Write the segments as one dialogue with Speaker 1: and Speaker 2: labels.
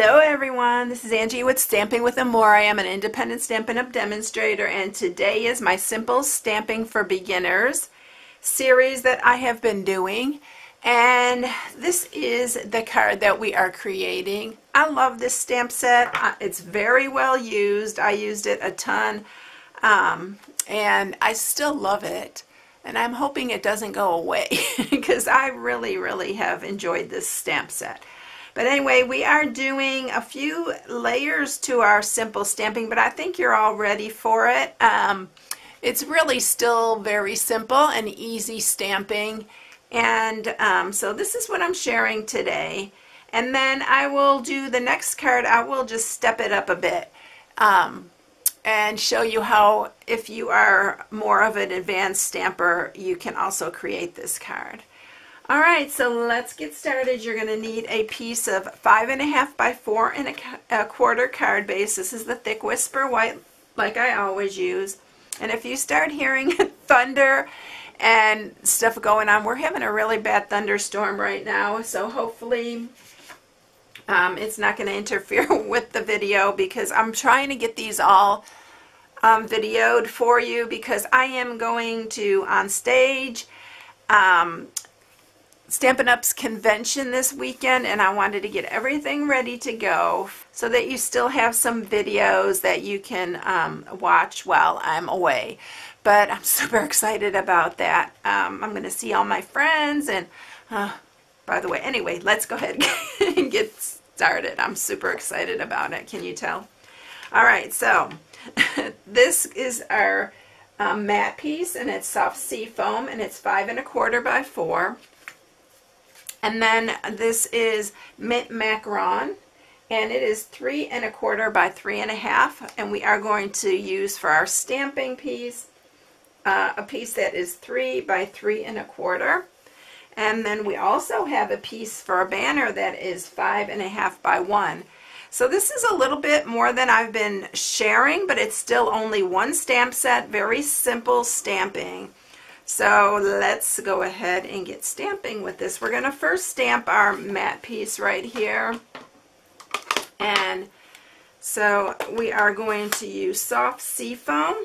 Speaker 1: Hello everyone, this is Angie with Stamping with More. I am an independent Stampin' Up! Demonstrator, and today is my Simple Stamping for Beginners series that I have been doing, and this is the card that we are creating. I love this stamp set. It's very well used. I used it a ton, and I still love it, and I'm hoping it doesn't go away because I really have enjoyed this stamp set. But anyway, we are doing a few layers to our simple stamping, but I think you're all ready for it. It's really still very simple and easy stamping. And so this is what I'm sharing today. And then I will do the next card. I will just step it up a bit and show you how, if you are more of an advanced stamper, you can also create this card. Alright, so let's get started. You're going to need a piece of 5.5 by 4 1/4 card base. This is the thick whisper white, like I always use. And if you start hearing thunder and stuff going on, we're having a really bad thunderstorm right now, so hopefully it's not going to interfere with the video, because I'm trying to get these all videoed for you, because I am going to, on stage, Stampin' Up's convention this weekend, and I wanted to get everything ready to go so that you still have some videos that you can watch while I'm away. But I'm super excited about that. I'm going to see all my friends, and by the way, anyway, let's go ahead and get started. I'm super excited about it. Can you tell? Alright, so this is our matte piece, and it's soft sea foam, and it's 5 1/4 by 4. And then this is mint macaron, and it is 3 1/4 by 3 1/2, and we are going to use for our stamping piece a piece that is 3 by 3 1/4. And then we also have a piece for a banner that is 5 1/2 by 1. So this is a little bit more than I've been sharing, but it's still only one stamp set, very simple stamping. So let's go ahead and get stamping with this. We're going to first stamp our matte piece right here. And so we are going to use soft sea foam.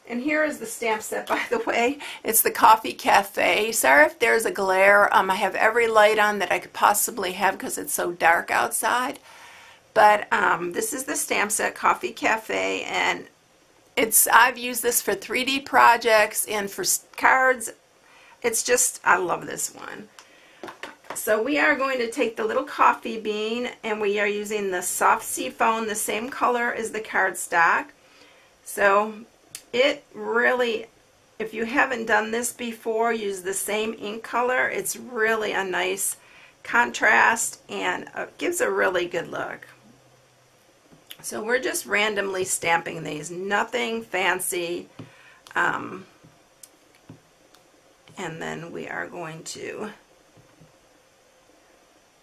Speaker 1: And here is the stamp set, by the way. It's the Coffee Cafe. Sorry if there's a glare. I have every light on that I could possibly have because it's so dark outside. But this is the stamp set, Coffee Cafe, and I've used this for 3D projects and for cards. It's just, I love this one. So we are going to take the little coffee bean, and we are using the soft sea foam, the same color as the cardstock. So it really, if you haven't done this before, use the same ink color. It's really a nice contrast, and gives a really good look. So we're just randomly stamping these, nothing fancy. And then we are going to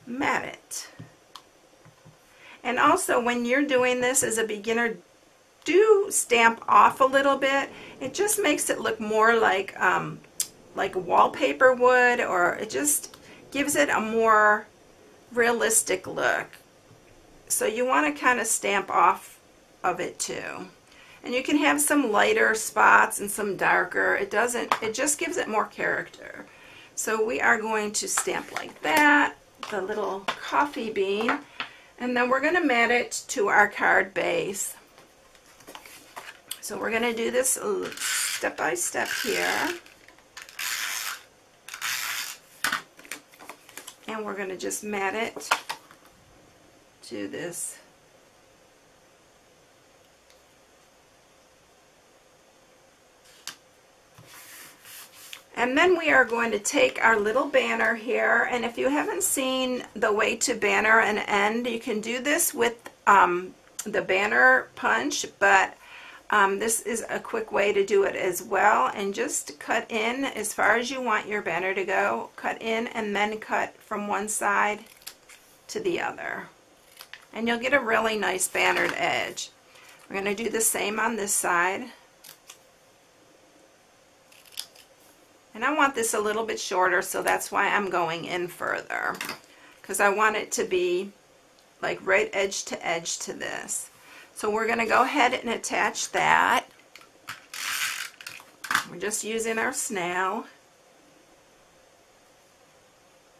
Speaker 1: mat it. And also, when you're doing this as a beginner, do stamp off a little bit. It just makes it look more like wallpaper would, or it just gives it a more realistic look. So you want to kind of stamp off of it too. And you can have some lighter spots and some darker. It just gives it more character. So we are going to stamp like that, the little coffee bean, and then we're going to mat it to our card base. So we're going to do this step by step here. And we're going to just mat it to this. And then we are going to take our little banner here, and if you haven't seen the way to banner and end, you can do this with the banner punch, but this is a quick way to do it as well. And just cut in as far as you want your banner to go, cut in, and then cut from one side to the other. And you'll get a really nice bannered edge. We're going to do the same on this side. And I want this a little bit shorter, so that's why I'm going in further, because I want it to be like right edge to this. So we're going to go ahead and attach that. We're just using our snail.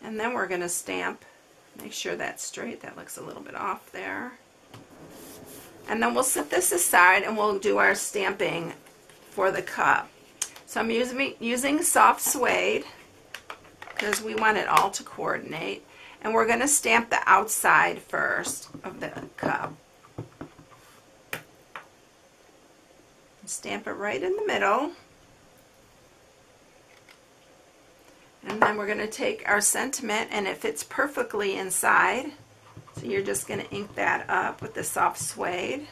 Speaker 1: And then we're going to stamp. Make sure that's straight. That looks a little bit off there. And then we'll set this aside and we'll do our stamping for the cup. So I'm using soft suede because we want it all to coordinate. And we're going to stamp the outside first of the cup. Stamp it right in the middle. And then we're going to take our sentiment, and it fits perfectly inside. So you're just going to ink that up with the soft suede.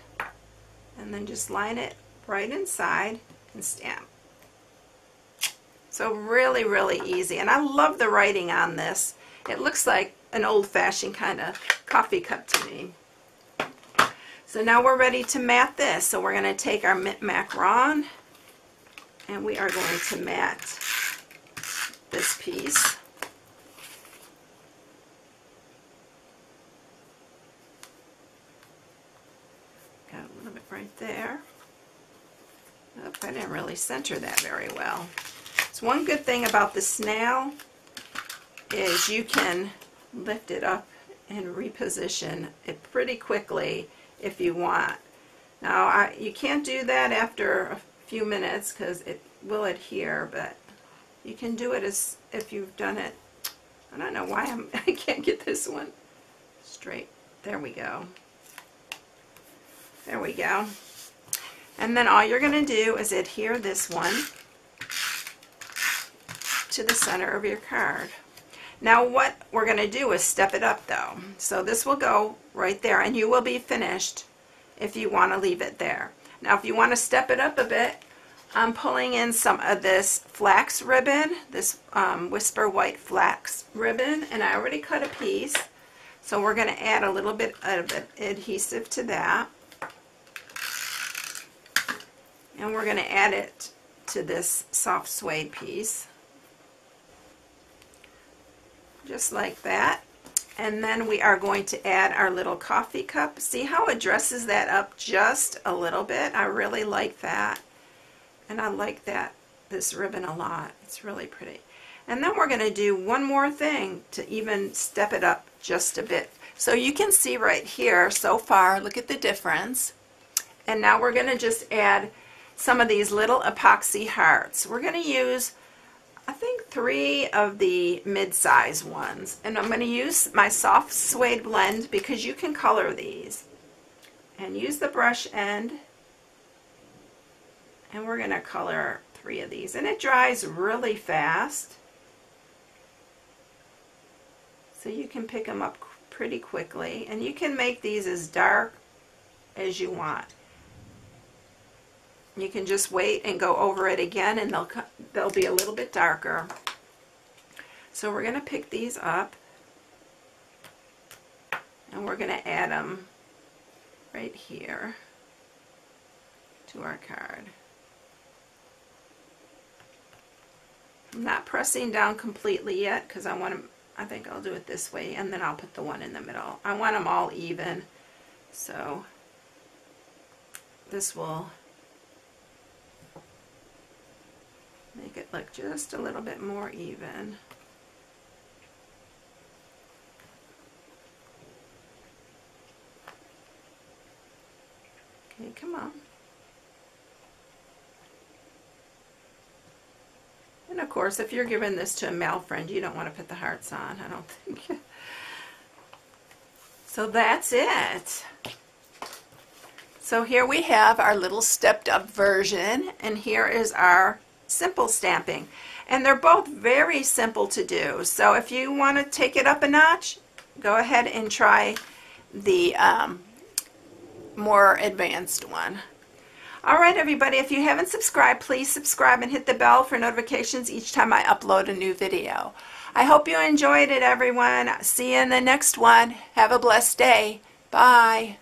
Speaker 1: And then just line it right inside and stamp. So really, really easy. And I love the writing on this. It looks like an old-fashioned kind of coffee cup to me. So now we're ready to mat this. So we're going to take our macaron and we are going to mat this piece. Got a little bit right there. Oh, I didn't really center that very well. So one good thing about the snail is you can lift it up and reposition it pretty quickly if you want. Now you can't do that after a few minutes because it will adhere, but you can do it as if you've done it. I don't know why I can't get this one straight. There we go. There we go. And then all you're going to do is adhere this one to the center of your card. Now what we're going to do is step it up though. So this will go right there and you will be finished if you want to leave it there. Now if you want to step it up a bit, I'm pulling in some of this flax ribbon, this Whisper White flax ribbon, and I already cut a piece. So we're going to add a little bit of adhesive to that. And we're going to add it to this soft suede piece. Just like that. And then we are going to add our little coffee cup. See how it dresses that up just a little bit? I really like that. And I like this ribbon a lot. It's really pretty. And then we're going to do one more thing to even step it up just a bit. So you can see right here so far, look at the difference. And now we're going to just add some of these little epoxy hearts. We're going to use, I think, 3 of the mid-size ones. And I'm going to use my soft suede blend because you can color these. And use the brush end. And we're going to color 3 of these. And it dries really fast. So you can pick them up pretty quickly. And you can make these as dark as you want. You can just wait and go over it again and they'll be a little bit darker. So we're going to pick these up. And we're going to add them right here to our card. I'm not pressing down completely yet because I think I'll do it this way and then I'll put the one in the middle. I want them all even, so this will make it look just a little bit more even. Okay, come on. And of course, if you're giving this to a male friend, you don't want to put the hearts on, I don't think. So that's it. So here we have our little stepped up version, and here is our simple stamping. And they're both very simple to do. So if you want to take it up a notch, go ahead and try the more advanced one. Alright everybody, if you haven't subscribed, please subscribe and hit the bell for notifications each time I upload a new video. I hope you enjoyed it, everyone. See you in the next one. Have a blessed day. Bye.